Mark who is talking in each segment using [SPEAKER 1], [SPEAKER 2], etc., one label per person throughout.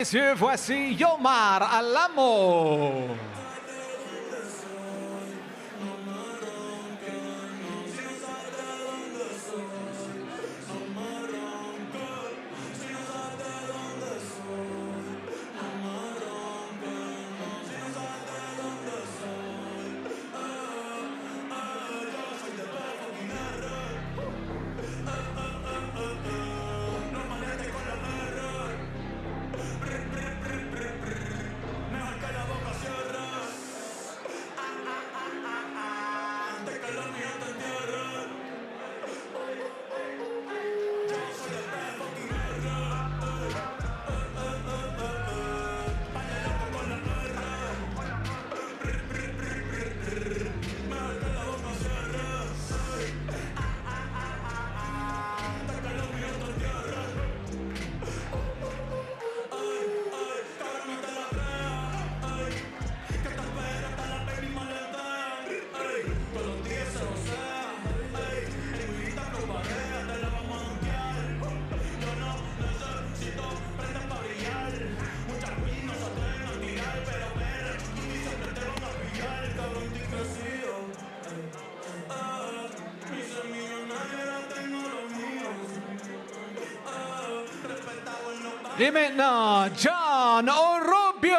[SPEAKER 1] Messieurs, voici Yomar Alamo. Et maintenant, Jhon Orobio.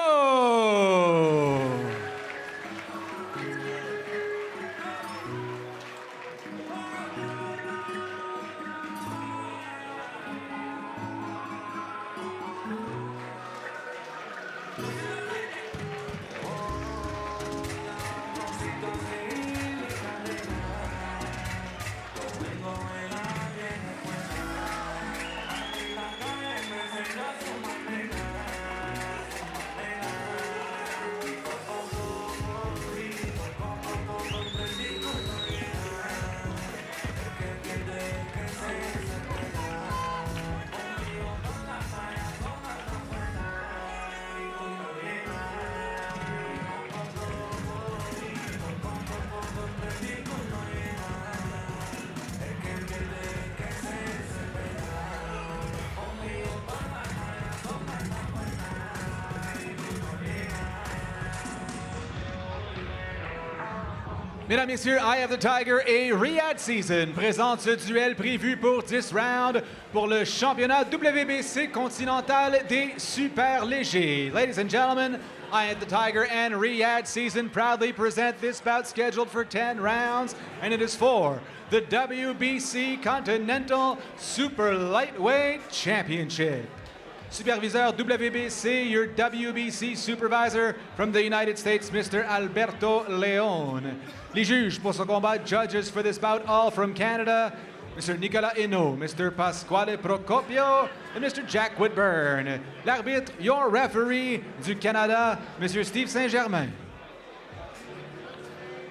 [SPEAKER 1] Mesdames, Messieurs, Eye of the Tiger et Riyadh Season présente ce duel prévu pour 10 rounds pour le championnat WBC continental des super légers. Ladies and gentlemen, Eye of the Tiger and Riyadh Season proudly present this bout scheduled for 10 rounds, and it is for the WBC Continental Super Lightweight Championship. Superviseur WBC, your WBC supervisor from the United States, Mr. Alberto Leon. Les juges pour ce combat, judges for this bout, all from Canada, Mr. Nicolas Hinault, Mr. Pasquale Procopio, and Mr. Jack Whitburn. L'arbitre, your referee du Canada, Mr. Steve Saint-Germain.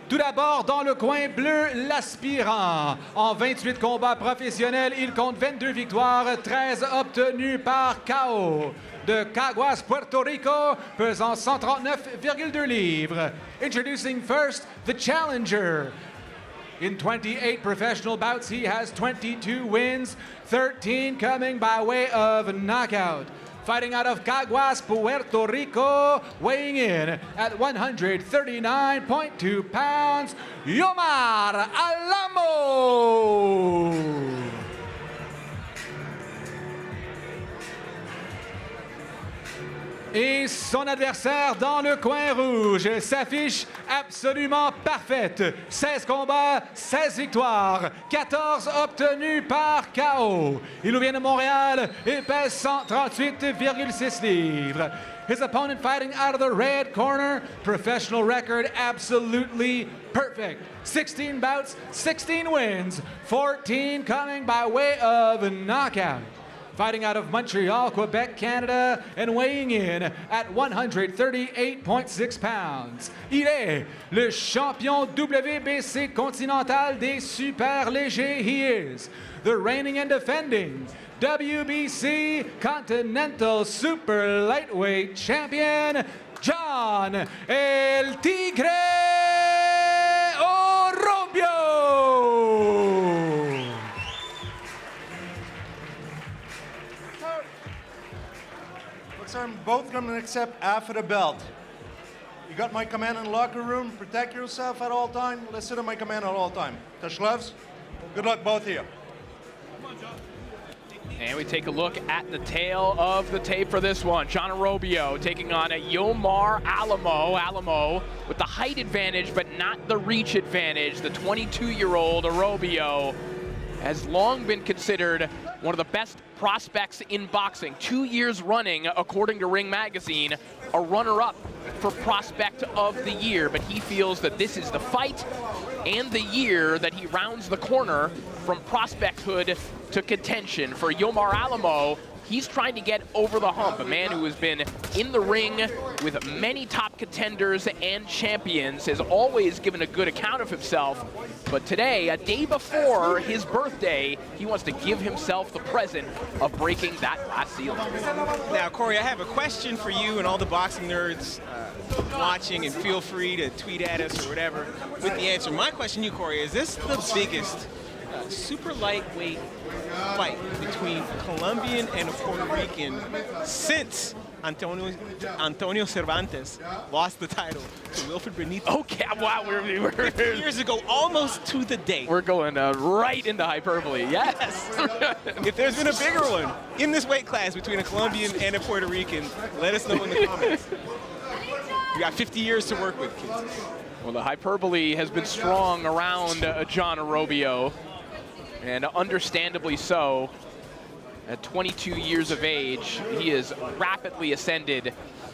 [SPEAKER 1] Tout d'abord, dans le coin bleu, l'aspirant. En 28 combats professionnels, il compte 22 victoires, 13 obtenues par KO. De Caguas, Puerto Rico, pesant 139,2 livres. Introducing first, the challenger. In 28 professional bouts, he has 22 wins, 13 coming by way of knockout. Fighting out of Caguas, Puerto Rico, weighing in at 139.2 pounds, Yomar Alamo! Et son adversaire dans le coin rouge s'affiche absolument parfaite. 16 combats, 16 victoires, 14 obtenus par KO. Il nous vient de Montréal et pèse 138,6 livres. His opponent fighting out of the red corner, professional record absolutely perfect. 16 bouts, 16 wins, 14 coming by way of knockout. Fighting out of Montreal, Quebec, Canada, and weighing in at 138.6 pounds. Il est le champion WBC continental des super légers. He is the reigning and defending WBC Continental Super Lightweight Champion, Jhon El Tigre Orobio.
[SPEAKER 2] Looks boxer, both going to accept half of the belt. You got my command in the locker room. Protect yourself at all time. Listen to my command at all time. Touch gloves. Good luck, both of you.
[SPEAKER 3] And we take a look at the tail of the tape for this one. Jhon Orobio taking on Yomar Alamo. Alamo with the height advantage, but not the reach advantage. The 22-year-old Orobio has long been considered one of the best prospects in boxing. 2 years running, according to Ring Magazine, a runner-up for Prospect of the Year. But he feels that this is the fight and the year that he rounds the corner from prospecthood to contention. For Yomar Alamo, he's trying to get over the hump, a man who has been in the ring with many top contenders and champions, has always given a good account of himself. But today, a day before his birthday, he wants to give himself the present of breaking that glass ceiling.
[SPEAKER 4] Now, Corey, I have a question for you and all the boxing nerds watching, and feel free to tweet at us or whatever with the answer. My question to you, Corey, is this the biggest super lightweight fight between Colombian and a Puerto Rican since Antonio Cervantes lost the title to Wilfred Benitez?
[SPEAKER 3] Okay, wow, we're
[SPEAKER 4] 50 years ago, almost to the date.
[SPEAKER 3] We're going right into hyperbole, yes.
[SPEAKER 4] If there's been a bigger one in this weight class between a Colombian and a Puerto Rican, let us know in the comments. We got 50 years to work with, kids.
[SPEAKER 3] Well, the hyperbole has been strong around Jhon Orobio, and understandably so. At 22 years of age, he has rapidly ascended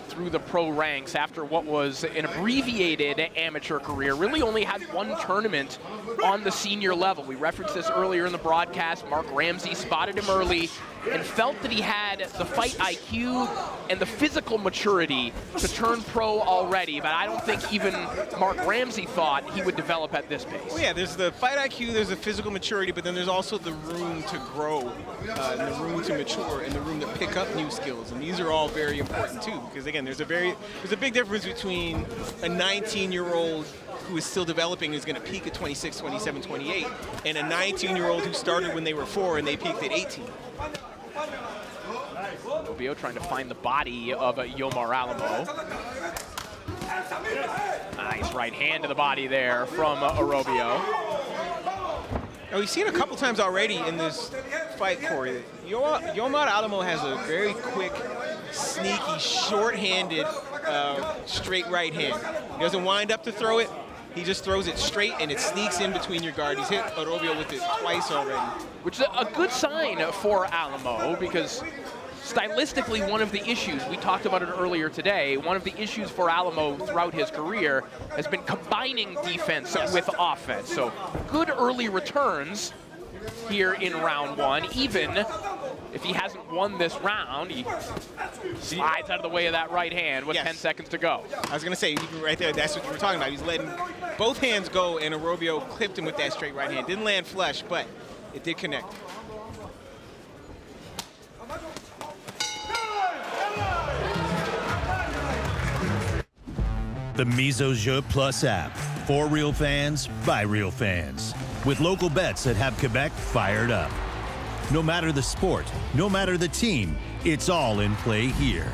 [SPEAKER 3] through the pro ranks after what was an abbreviated amateur career. Really only had one tournament on the senior level. We referenced this earlier in the broadcast. Mark Ramsey spotted him early and felt that he had the fight IQ and the physical maturity to turn pro already, but I don't think even Mark Ramsey thought he would develop at this pace.
[SPEAKER 4] Well, yeah, there's the fight IQ, there's the physical maturity, but then there's also the room to grow, and the room to mature, and the room to pick up new skills, and these are all very important too, because again, there's a big difference between a 19-year-old who is still developing, is going to peak at 26, 27, 28, and a 19-year-old who started when they were 4 and they peaked at 18.
[SPEAKER 3] Orobio trying to find the body of Yomar Alamo. Nice right hand to the body there from Orobio.
[SPEAKER 4] Now, we've seen a couple times already in this fight, Corey, that Yomar Alamo has a very quick, sneaky, short-handed, straight right hand. He doesn't wind up to throw it. He just throws it straight, and it sneaks in between your guard. He's hit Orobio with it twice already. Which is
[SPEAKER 3] a good sign for Alamo, because stylistically, one of the issues, we talked about it earlier today, one of the issues for Alamo throughout his career has been combining defense with offense. So good early returns here in round one. Even if he hasn't won this round, he slides out of the way of that right hand with 10 seconds to go.
[SPEAKER 4] I was going to say, right there, that's what you were talking about. He's letting both hands go, and Orobio clipped him with that straight right hand. Didn't land flush, but it did connect.
[SPEAKER 5] The Mizo Jeu Plus app. For real fans, by real fans. With local bets that have Quebec fired up. No matter the sport, no matter the team, it's all in play here.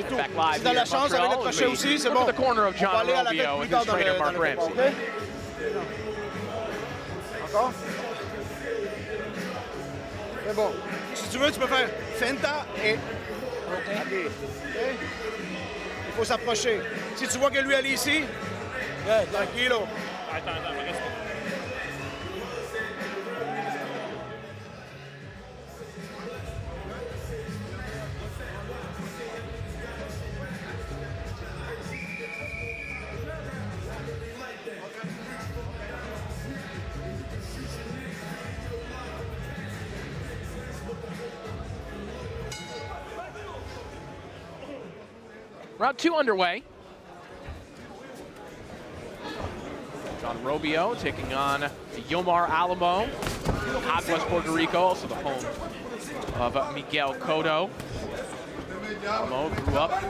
[SPEAKER 3] Back live here in Montreal, look at the corner of Jhon Orobio and his trainer Mark Ramsey.
[SPEAKER 6] Encore? C'est bon. Si tu veux, tu peux faire fenta et... OK. Il faut s'approcher. Si tu vois que lui allait ici, tranquilo. Attends, reste.
[SPEAKER 3] Round 2 underway. Jhon Orobio taking on Yomar Alamo. Aguas, Puerto Rico, also the home of Miguel Cotto. Alamo grew up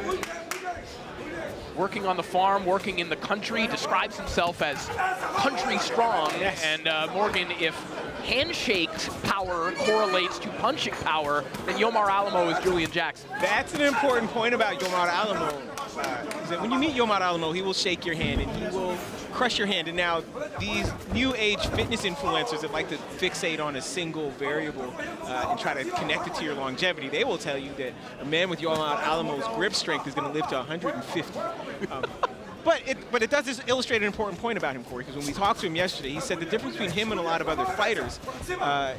[SPEAKER 3] working on the farm, working in the country, describes himself as country strong. Yes. And Morgan, if handshake power correlates to punching power, then Yomar Alamo is Julian Jackson.
[SPEAKER 4] That's an important point about Yomar Alamo. Is that when you meet Yomar Alamo, he will shake your hand and he will crush your hand. And now these new age fitness influencers that like to fixate on a single variable and try to connect it to your longevity, they will tell you that a man with Yomar Alamo's grip strength is going to live to 150. But it does illustrate an important point about him, Corey, because when we talked to him yesterday, he said the difference between him and a lot of other fighters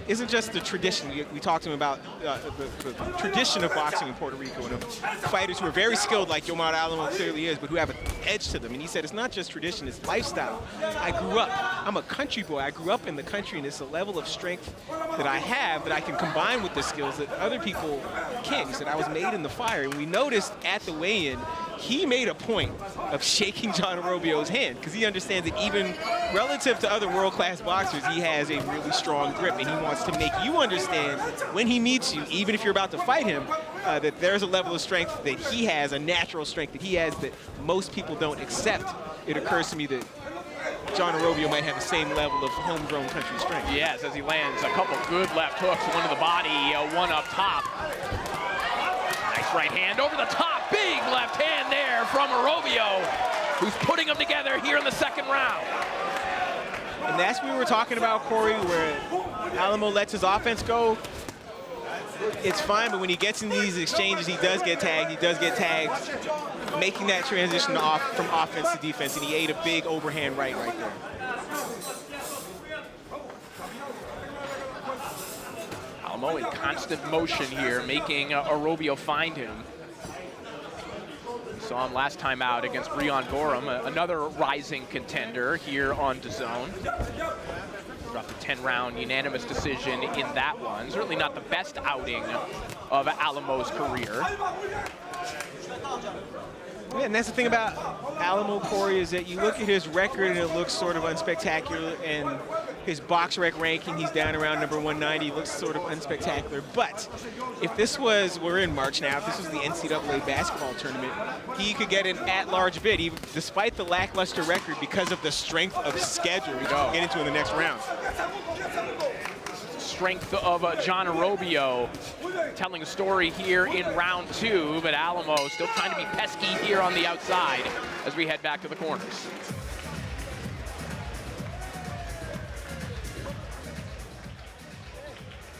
[SPEAKER 4] isn't just the tradition. We talked to him about the tradition of boxing in Puerto Rico and of fighters who are very skilled, like Yomar Alamo clearly is, but who have an edge to them. And he said it's not just tradition, it's lifestyle. I'm a country boy. I grew up in the country, and it's a level of strength that I have that I can combine with the skills that other people can't. He said I was made in the fire. And we noticed at the weigh-in, he made a point of shaking Jhon Orobio's hand because he understands that even relative to other world-class boxers, he has a really strong grip, and he wants to make you understand when he meets you, even if you're about to fight him, that there's a level of strength that he has, a natural strength that he has that most people don't accept. It occurs to me that Jhon Orobio might have the same level of homegrown country strength.
[SPEAKER 3] Yes, as he lands a couple good left hooks, one to the body, one up top. Nice right hand over the top. Big left hand there from Orobio, who's putting them together here in the second round.
[SPEAKER 4] And that's what we were talking about, Corey, where Alamo lets his offense go. It's fine, but when he gets in these exchanges, he does get tagged. He does get tagged, making that transition from offense to defense, and he ate a big overhand right there.
[SPEAKER 3] Alamo in constant motion here, making Orobio find him. Saw him last time out against Breon Gorham, another rising contender here on DAZN. Dropped a 10-round unanimous decision in that one. Certainly not the best outing of Alamo's career.
[SPEAKER 4] Yeah, and that's the thing about Alamo, Corey, is that you look at his record and it looks sort of unspectacular, and his BoxRec ranking, he's down around number 190, looks sort of unspectacular. But if this was, we're in March now, if this was the NCAA basketball tournament, he could get an at-large bid, even despite the lackluster record, because of the strength of schedule, which we'll get into in the next round.
[SPEAKER 3] Strength of Jhon Orobio telling a story here in round two, but Alamo still trying to be pesky here on the outside as we head back to the corners.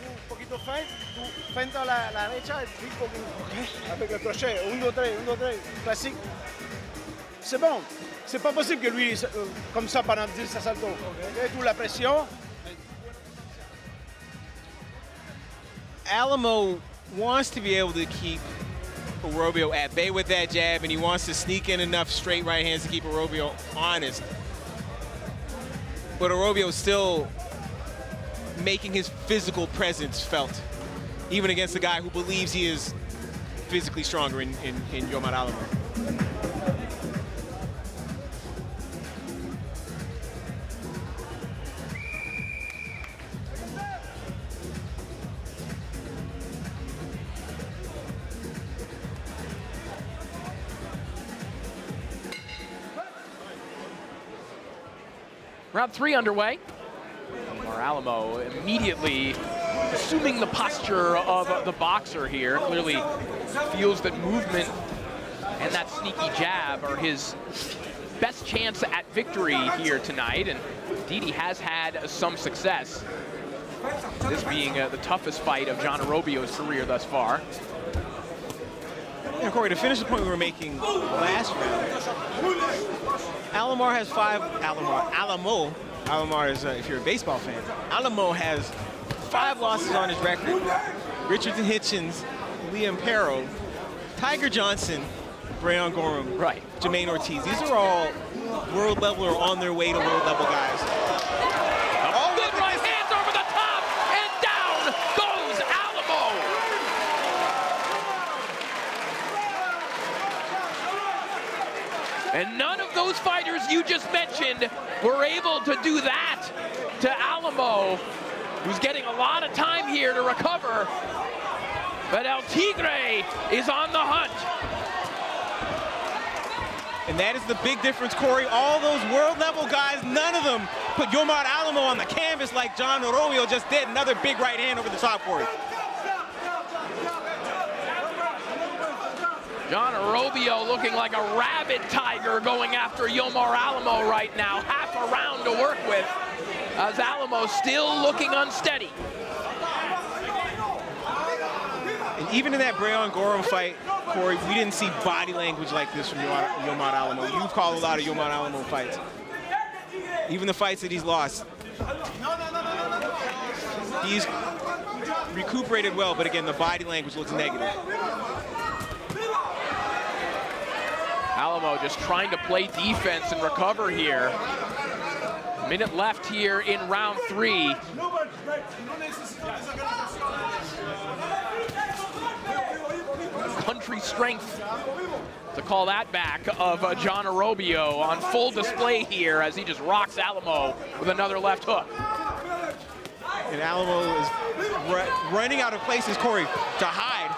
[SPEAKER 6] Un poquito feint, tu feinta la derecha, un poquito, avec le crochet, 1, 2, 3, 1, 2, 3, classique. C'est bon. C'est pas possible que lui, comme ça, pendant 10 assaltos. Okay? Toute la pression.
[SPEAKER 4] Alamo wants to be able to keep Orobio at bay with that jab, and he wants to sneak in enough straight right hands to keep Orobio honest. But Orobio is still making his physical presence felt, even against a guy who believes he is physically stronger in Yomar Alamo.
[SPEAKER 3] Round three underway. Yomar Alamo immediately assuming the posture of the boxer here. Clearly feels that movement and that sneaky jab are his best chance at victory here tonight. And indeed, he has had some success. This being the toughest fight of Jhon Orobio's career thus far.
[SPEAKER 4] And Corey, to finish the point we were making last round, Alamo has Alamo is, if you're a baseball fan, Alamo has 5 losses on his record. Richardson Hitchens, Liam Perro, Tiger Johnson, Breon Gorham,
[SPEAKER 3] right,
[SPEAKER 4] Jermaine Ortiz. These are all world level or on their way to world level guys.
[SPEAKER 3] Good right hands over the top, and down goes Alamo. And none of those fighters you just mentioned were able to do that to Alamo, who's getting a lot of time here to recover. But El Tigre is on the hunt.
[SPEAKER 4] And that is the big difference, Corey. All those world-level guys, none of them put Yomar Alamo on the canvas like Jhon Orobio just did. Another big right hand over the top, Corey.
[SPEAKER 3] Jhon Orobio looking like a rabid tiger going after Yomar Alamo right now. Half a round to work with as Alamo still looking unsteady.
[SPEAKER 4] And even in that Breon Gorham fight, Corey, we didn't see body language like this from Yomar Alamo. You've called a lot of Yomar Alamo fights. Even the fights that he's lost. He's recuperated well, but again, the body language looks negative.
[SPEAKER 3] Alamo just trying to play defense and recover here. Minute left here in round 3. Country strength, to call that back, of Jhon Orobio on full display here as he just rocks Alamo with another left hook.
[SPEAKER 4] And Alamo is running out of places, Corey, to hide.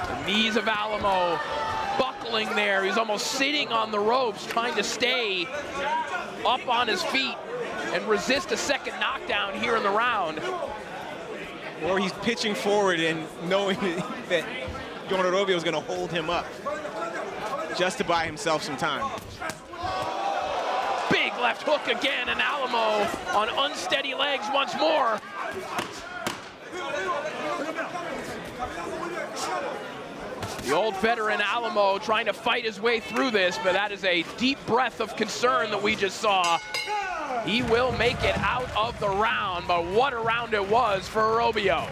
[SPEAKER 3] The knees of Alamo buckling there. He's almost sitting on the ropes trying to stay up on his feet and resist a second knockdown here in the round.
[SPEAKER 4] Or he's pitching forward and knowing that Jhon Orobio is going to hold him up just to buy himself some time.
[SPEAKER 3] Big left hook again, and Alamo on unsteady legs once more. The old veteran Alamo trying to fight his way through this, but that is a deep breath of concern that we just saw. He will make it out of the round, but what a round it was for Orobio.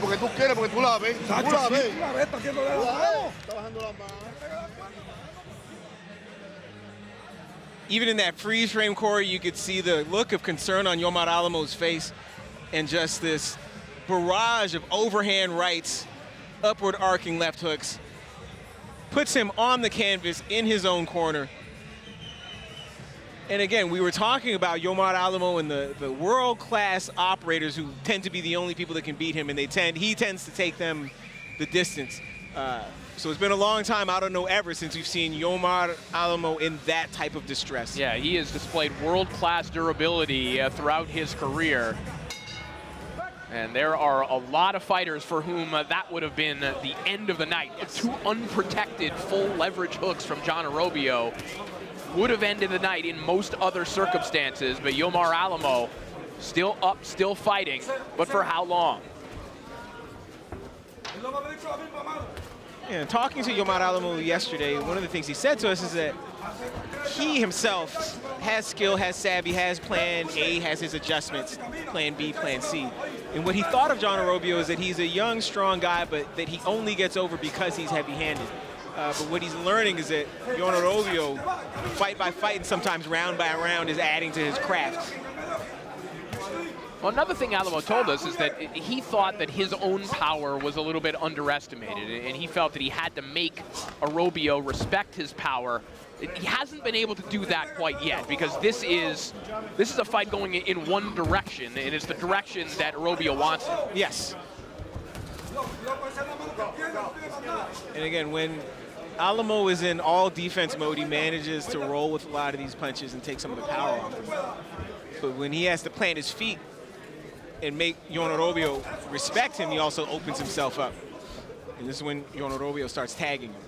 [SPEAKER 6] Porque tú quieres, porque tú la ves. Tú la ves. Está bajando la mano.
[SPEAKER 4] Even in that freeze frame, Corey, you could see the look of concern on Yomar Alamo's face and just this barrage of overhand rights, upward arcing left hooks. Puts him on the canvas in his own corner. And again, we were talking about Yomar Alamo and the world-class operators who tend to be the only people that can beat him, and he tends to take them the distance. So it's been a long time, I don't know ever, since we've seen Yomar Alamo in that type of distress.
[SPEAKER 3] Yeah, he has displayed world-class durability throughout his career. And there are a lot of fighters for whom that would have been the end of the night. 2 unprotected full leverage hooks from Jhon Orobio would have ended the night in most other circumstances, but Yomar Alamo still up, still fighting, but for how long?
[SPEAKER 4] Yeah, talking to Yomar Alamo yesterday, one of the things he said to us is that he himself has skill, has savvy, has plan A, has his adjustments, plan B, plan C. And what he thought of Jhon Orobio is that he's a young, strong guy, but that he only gets over because he's heavy-handed. But what he's learning is that Jhon Orobio, fight by fight and sometimes round by round, is adding to his craft.
[SPEAKER 3] Well, another thing Alamo told us is that he thought that his own power was a little bit underestimated, and he felt that he had to make Orobio respect his power. He hasn't been able to do that quite yet, because this is a fight going in one direction, and it's the direction that Orobio wants it.
[SPEAKER 4] Yes. And again, when Alamo is in all defense mode, he manages to roll with a lot of these punches and take some of the power off him. But when he has to plant his feet and make Jhon Orobio respect him, he also opens himself up. And this is when Jhon Orobio starts tagging him.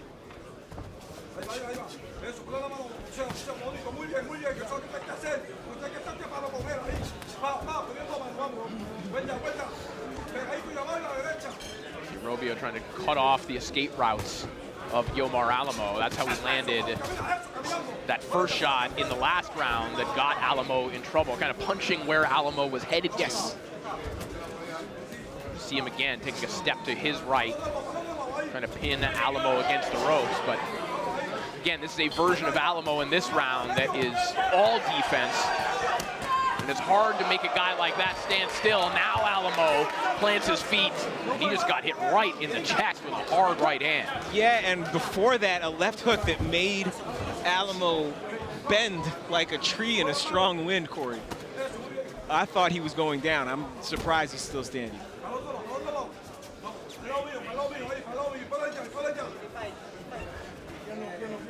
[SPEAKER 3] Orobio trying to cut off the escape routes of Yomar Alamo. That's how he landed that first shot in the last round that got Alamo in trouble, kind of punching where Alamo was headed to.
[SPEAKER 4] Yes.
[SPEAKER 3] See him again taking a step to his right, trying to pin Alamo against the ropes. But again, this is a version of Alamo in this round that is all defense. And it's hard to make a guy like that stand still. Now Alamo plants his feet. And he just got hit right in the chest with a hard right hand.
[SPEAKER 4] Yeah, and before that, a left hook that made Alamo bend like a tree in a strong wind, Corey. I thought he was going down. I'm surprised he's still standing.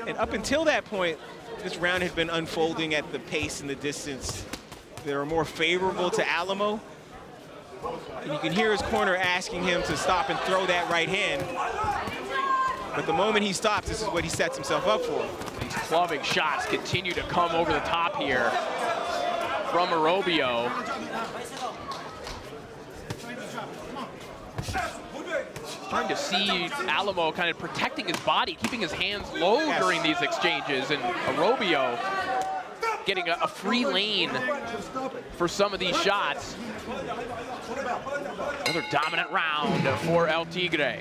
[SPEAKER 4] And up until that point, this round had been unfolding at the pace and the distance that are more favorable to Alamo. And you can hear his corner asking him to stop and throw that right hand. But the moment he stops, this is what he sets himself up for.
[SPEAKER 3] These clubbing shots continue to come over the top here from Orobio. Trying to see Alamo kind of protecting his body, keeping his hands low during these exchanges, and Orobio getting a free lane for some of these shots. Another dominant round for El Tigre.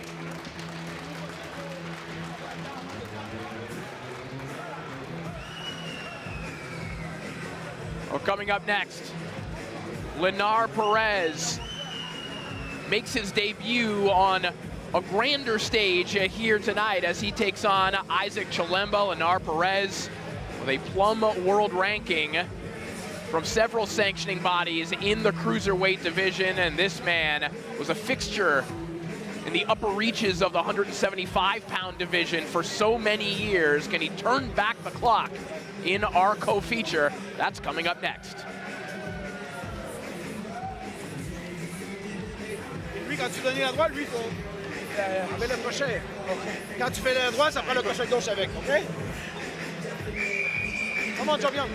[SPEAKER 3] Well, coming up next, Lenar Perez makes his debut on a grander stage here tonight as he takes on Isaac Chilemba. Lenar Perez with a plum world ranking from several sanctioning bodies in the cruiserweight division, and this man was a fixture in the upper reaches of the 175-pound division for so many years. Can he turn back the clock in our co-feature? That's coming up next.
[SPEAKER 6] Lui, quand tu donnes la droite, lui, il faut avec le crochet. Quand tu fais la droite, ça prend le crochet gauche avec, OK? Come on, champion.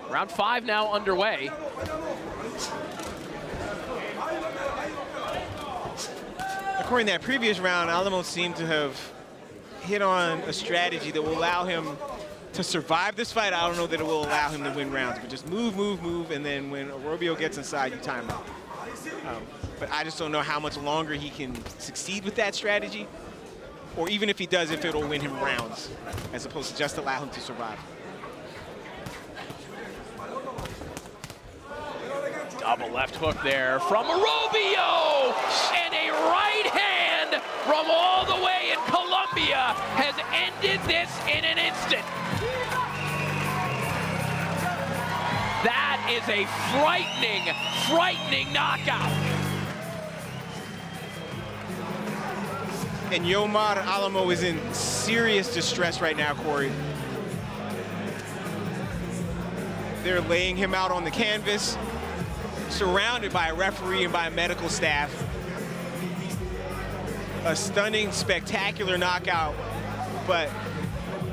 [SPEAKER 3] Round 5 now underway.
[SPEAKER 4] According to that previous round, Alamo seemed to have hit on a strategy that will allow him to survive this fight. I don't know that it will allow him to win rounds, but just move, move, move, and then when Orobio gets inside, you time out. But I just don't know how much longer he can succeed with that strategy, or even if he does, if it'll win him rounds, as opposed to just allow him to survive.
[SPEAKER 3] Double left hook there from Orobio, and a right hand from all the way in Colombia has ended this in an instant. That is a frightening, frightening knockout.
[SPEAKER 4] And Yomar Alamo is in serious distress right now, Corey. They're laying him out on the canvas, surrounded by a referee and by a medical staff. A stunning, spectacular knockout, but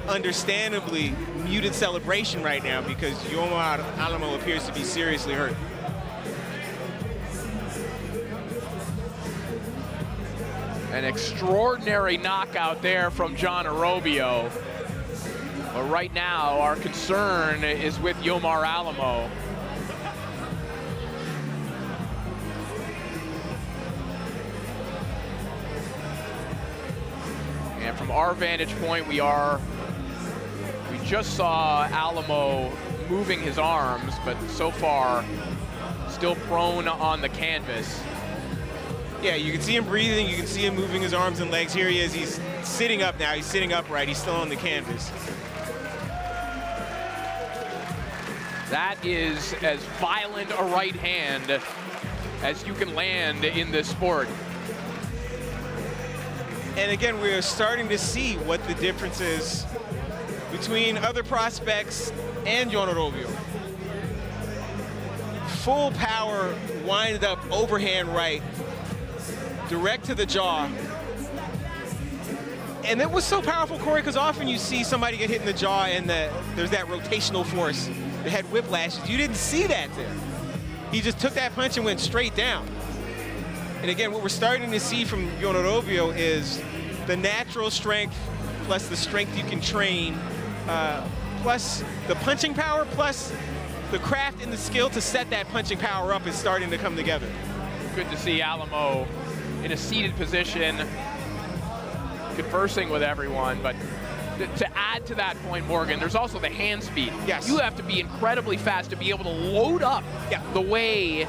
[SPEAKER 4] understandably muted celebration right now because Yomar Alamo appears to be seriously hurt.
[SPEAKER 3] An extraordinary knockout there from Jhon Orobio. But right now, our concern is with Yomar Alamo. And from our vantage point, we just saw Alamo moving his arms, but so far, still prone on the canvas.
[SPEAKER 4] Yeah, you can see him breathing, you can see him moving his arms and legs. Here he is, he's sitting up now, he's sitting upright, he's still on the canvas.
[SPEAKER 3] That is as violent a right hand as you can land in this sport.
[SPEAKER 4] And again, we're starting to see what the difference is between other prospects and Jhon Orobio. Full power, wind up overhand right, direct to the jaw. And it was so powerful, Corey, because often you see somebody get hit in the jaw and there's that rotational force, the head whiplashes. You didn't see that there. He just took that punch and went straight down. And again, what we're starting to see from Jhon Orobio is the natural strength plus the strength you can train, plus the punching power, plus the craft and the skill to set that punching power up is starting to come together.
[SPEAKER 3] good to see Alamo in a seated position, conversing with everyone. But to add to that point, Morgan, there's also the hand speed.
[SPEAKER 4] Yes.
[SPEAKER 3] You have to be incredibly fast to be able to load up the way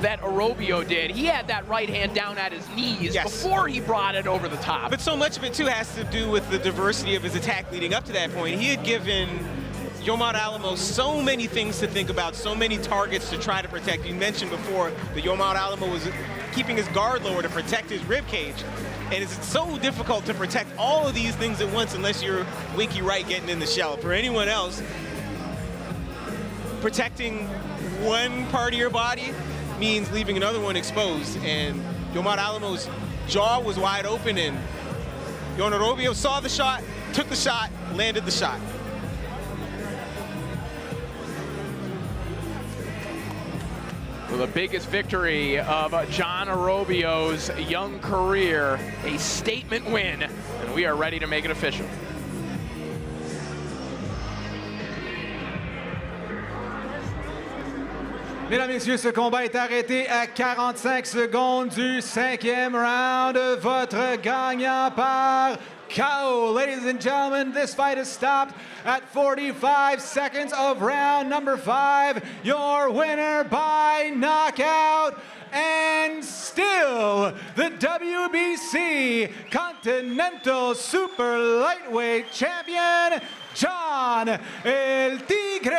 [SPEAKER 3] that Orobio did. He had that right hand down at his knees before he brought it over the top.
[SPEAKER 4] But so much of it, too, has to do with the diversity of his attack leading up to that point. He had given Yomar Alamo so many things to think about, so many targets to try to protect. You mentioned before that Yomar Alamo was keeping his guard lower to protect his rib cage. And it's so difficult to protect all of these things at once unless you're Winky Wright getting in the shell. For anyone else, protecting one part of your body means leaving another one exposed. And Yomar Alamo's jaw was wide open, and Orobio saw the shot, took the shot, landed the shot.
[SPEAKER 3] Well, the biggest victory of Jhon Orobio's young career, a statement win, and we are ready to make it official.
[SPEAKER 1] Mesdames, Messieurs, ce combat est arrêté à 45 secondes du 5e round. Votre gagnant par KO. Ladies and gentlemen, this fight is stopped at 45 seconds of round number 5. Your winner by knockout, and still the WBC Continental Super Lightweight Champion, Jhon El Tigre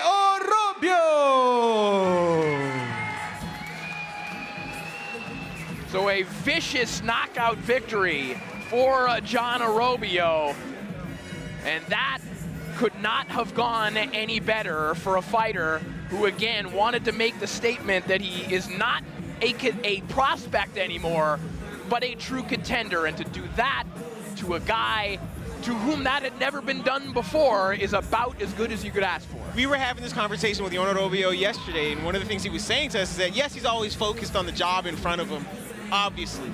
[SPEAKER 1] Orobio.
[SPEAKER 3] So a vicious knockout victory for Jhon Orobio, and that could not have gone any better for a fighter who, again, wanted to make the statement that he is not a prospect anymore, but a true contender. And to do that to a guy to whom that had never been done before is about as good as you could ask for.
[SPEAKER 4] We were having this conversation with Jhon Orobio yesterday, and one of the things he was saying to us is that, yes, he's always focused on the job in front of him, obviously.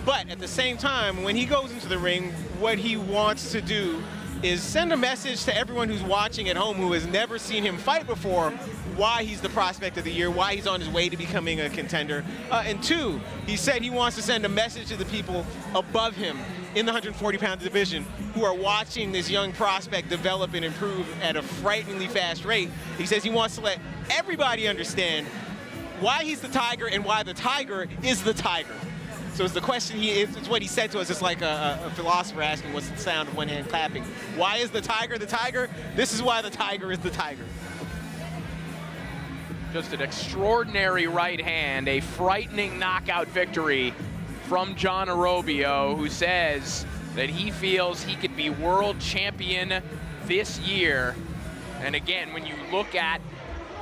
[SPEAKER 4] But at the same time, when he goes into the ring, what he wants to do is send a message to everyone who's watching at home who has never seen him fight before, why he's the prospect of the year, why he's on his way to becoming a contender. And two, he said he wants to send a message to the people above him in the 140-pound division who are watching this young prospect develop and improve at a frighteningly fast rate. He says he wants to let everybody understand why he's the Tiger and why the Tiger is the Tiger. So it's the question, it's what he said to us. It's like a philosopher asking what's the sound of one hand clapping. Why is the Tiger the Tiger? This is why the Tiger is the Tiger.
[SPEAKER 3] Just an extraordinary right hand, a frightening knockout victory from Jhon Orobio, who says that he feels he could be world champion this year. And again, when you look at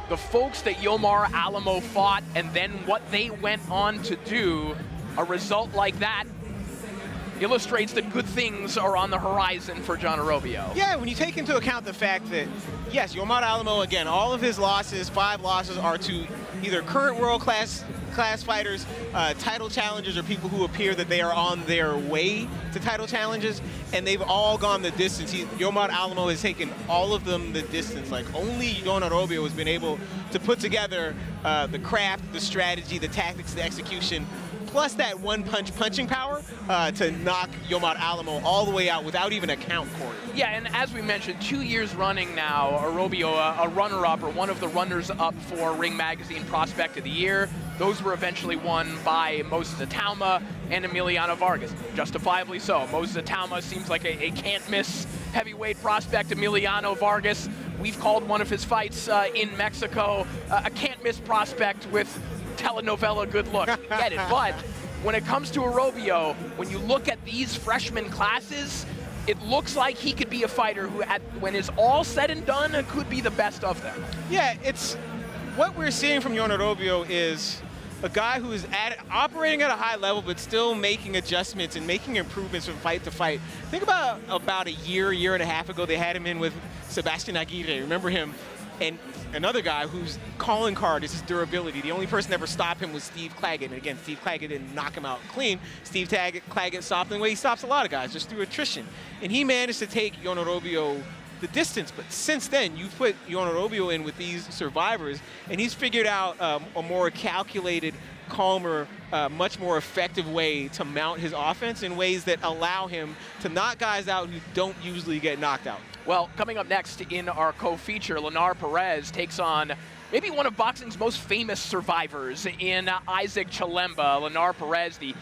[SPEAKER 3] the folks that Yomar Alamo fought and then what they went on to do, a result like that illustrates that good things are on the horizon for Jhon Orobio.
[SPEAKER 4] Yeah, when you take into account the fact that, yes, Yomar Alamo, again, all of his losses, 5 losses, are to either current world-class fighters, title challengers, or people who appear that they are on their way to title challenges, and they've all gone the distance. Yomar Alamo has taken all of them the distance. Like, only Jhon Orobio has been able to put together the craft, the strategy, the tactics, the execution, plus that one-punch punching power to knock Yomar Alamo all the way out without even a count, Corey.
[SPEAKER 3] Yeah, and as we mentioned, 2 years running now, Orobio, a runner-up, or one of the runners-up for Ring Magazine Prospect of the Year. Those were eventually won by Moses Atauma and Emiliano Vargas, justifiably so. Moses Atauma seems like a can't-miss heavyweight prospect. Emiliano Vargas, we've called one of his fights in Mexico a can't-miss prospect with telenovela good look. Get it. But when it comes to Orobio, when you look at these freshman classes, it looks like he could be a fighter who, when it's all said and done, could be the best of them.
[SPEAKER 4] Yeah, it's what we're seeing from Jhon Orobio is a guy who is operating at a high level, but still making adjustments and making improvements from fight to fight. Think about a year and a half ago, they had him in with Sebastian Aguirre. Remember him? And another guy whose calling card is his durability. The only person to ever stop him was Steve Claggett. And again, Steve Claggett didn't knock him out clean. Steve Claggett stopped him the way he stops a lot of guys, just through attrition. And he managed to take Jhon Orobio the distance. But since then, you've put Jhon Orobio in with these survivors, and he's figured out a more calculated, calmer, much more effective way to mount his offense in ways that allow him to knock guys out who don't usually get knocked out.
[SPEAKER 3] Well, coming up next in our co-feature, Lenar Perez takes on maybe one of boxing's most famous survivors in Isaac Chilemba. Lenar Perez, the